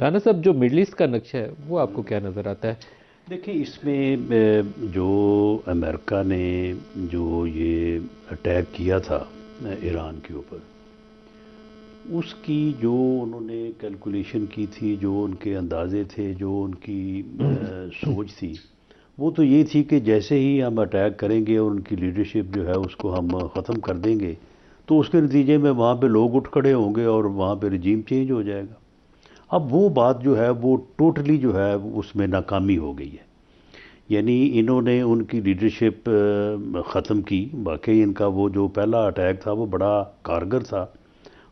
राना साहब, जो middle east का नक्शा है वो आपको क्या नज़र आता है? देखिए, इसमें जो अमेरिका ने जो ये अटैक किया था ईरान के ऊपर, उसकी जो उन्होंने कैलकुलेशन की थी, जो उनके अंदाजे थे, जो उनकी सोच थी, वो तो ये थी कि जैसे ही हम अटैक करेंगे और उनकी लीडरशिप जो है उसको हम ख़त्म कर देंगे, तो उसके नतीजे में वहाँ पे लोग उठ खड़े होंगे और वहाँ पे रजीम चेंज हो जाएगा। अब वो बात जो है वो टोटली जो है उसमें नाकामी हो गई है। यानी इन्होंने उनकी लीडरशिप ख़त्म की। वाकई इनका वो जो पहला अटैक था वो बड़ा कारगर था,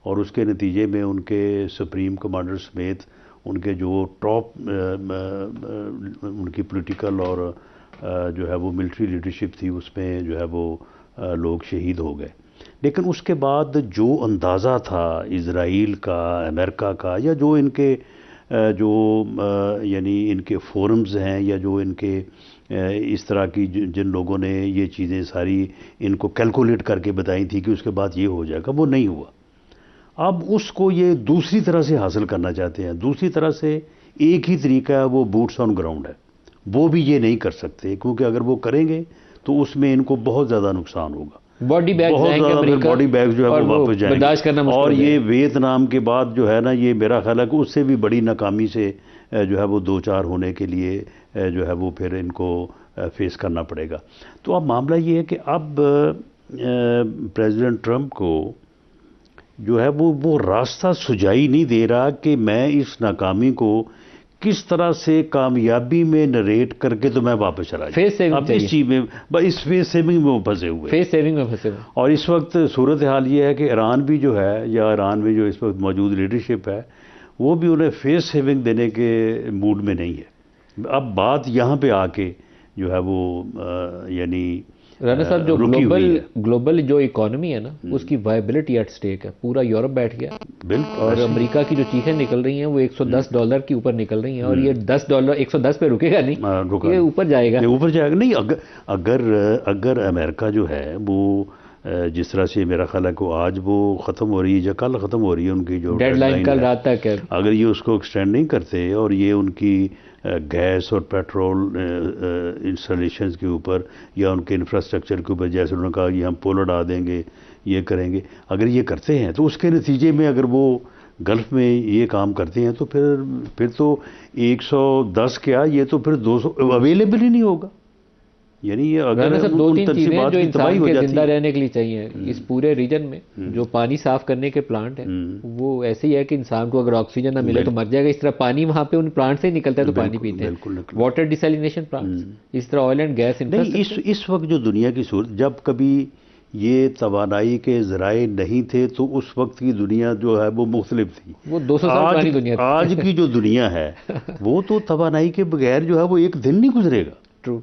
और उसके नतीजे में उनके सुप्रीम कमांडर समेत उनके जो टॉप उनकी पॉलिटिकल और जो है वो मिलिट्री लीडरशिप थी, उसमें जो है वो लोग शहीद हो गए। लेकिन उसके बाद जो अंदाज़ा था इज़राइल का, अमेरिका का, या जो इनके जो यानी इनके फोरम्स हैं, या जो इनके इस तरह की जिन लोगों ने ये चीज़ें सारी इनको कैलकुलेट करके बताई थी कि उसके बाद ये हो जाएगा, वो नहीं हुआ। अब उसको ये दूसरी तरह से हासिल करना चाहते हैं। दूसरी तरह से एक ही तरीका है, वो बूट्स ऑन ग्राउंड है। वो भी ये नहीं कर सकते, क्योंकि अगर वो करेंगे तो उसमें इनको बहुत ज़्यादा नुकसान होगा। बॉडी बैग बहुत जाएंगे ज़्यादा फिर अमेरिका, बॉडी बैग जो है और वो वापस जाएंगे। बर्दाश्त करना मुश्किल और हो ये जाएगा। वियतनाम के बाद जो है ना, ये मेरा ख्याल है कि उससे भी बड़ी नाकामी से जो है वो दो चार होने के लिए जो है वो फिर इनको फेस करना पड़ेगा। तो अब मामला ये है कि अब प्रेसिडेंट ट्रंप को जो है वो रास्ता सुझाई नहीं दे रहा कि मैं इस नाकामी को किस तरह से कामयाबी में नरेट करके तो मैं वापस चला फेस सेविंग अब इस चीज़ में, बस इस फेस सेविंग में वो फंसे हुए। फेस सेविंग में फंसे हुए। और इस वक्त सूरत हाल ये है कि ईरान भी जो है, या ईरान में जो इस वक्त मौजूद लीडरशिप है, वो भी उन्हें फेस सेविंग देने के मूड में नहीं है। अब बात यहाँ पे आके जो है वो यानी राना साहब, जो रुकी हुई है। ग्लोबल जो इकोनॉमी है ना, उसकी वायबिलिटी एट स्टेक है। पूरा यूरोप बैठ गया, बिल्कुल। और अमेरिका की जो चीखें निकल रही हैं वो $110 के ऊपर निकल रही हैं, और ये $10 110 पे रुकेगा नहीं, रुका ये ऊपर जाएगा। ये ऊपर जाएगा नहीं। अगर अमेरिका जो है वो जिस तरह से मेरा ख्याल है कि आज वो ख़त्म हो रही है या कल ख़त्म हो रही है उनकी जो डेडलाइन कल है, रात तक है। अगर ये उसको एक्सटेंड नहीं करते और ये उनकी गैस और पेट्रोल इंस्टॉलेशंस के ऊपर या उनके इंफ्रास्ट्रक्चर के ऊपर, जैसे उन्होंने कहा कि हम पुल उड़ा देंगे, ये करेंगे, अगर ये करते हैं तो उसके नतीजे में अगर वो गल्फ़ में ये काम करते हैं तो फिर तो 110 क्या, ये तो फिर 200 अवेलेबल ही नहीं होगा। यानी ये अगर सब दो तीन चीजें हैं जो तबाही इंसान हो के जाती जिंदा है। रहने के लिए चाहिए इस पूरे रीजन में। जो पानी साफ करने के प्लांट हैं वो ऐसे ही है कि इंसान को अगर ऑक्सीजन ना मिले तो मर जाएगा। इस तरह पानी वहां पे उन प्लांट से ही निकलता है तो पानी पीते हैं। वाटर डिसैलिनेशन प्लांट्स, इस तरह ऑयल एंड गैस नहीं, इस वक्त जो दुनिया की सूरत, जब कभी ये तवानाई के ज़राए नहीं थे तो उस वक्त की दुनिया जो है वो मुख्तलिफ थी। वो 200 साल पुरानी दुनिया थी। आज की जो दुनिया है वो तो तवानाई के बगैर जो है वो एक दिन नहीं गुजरेगा। ट्रू।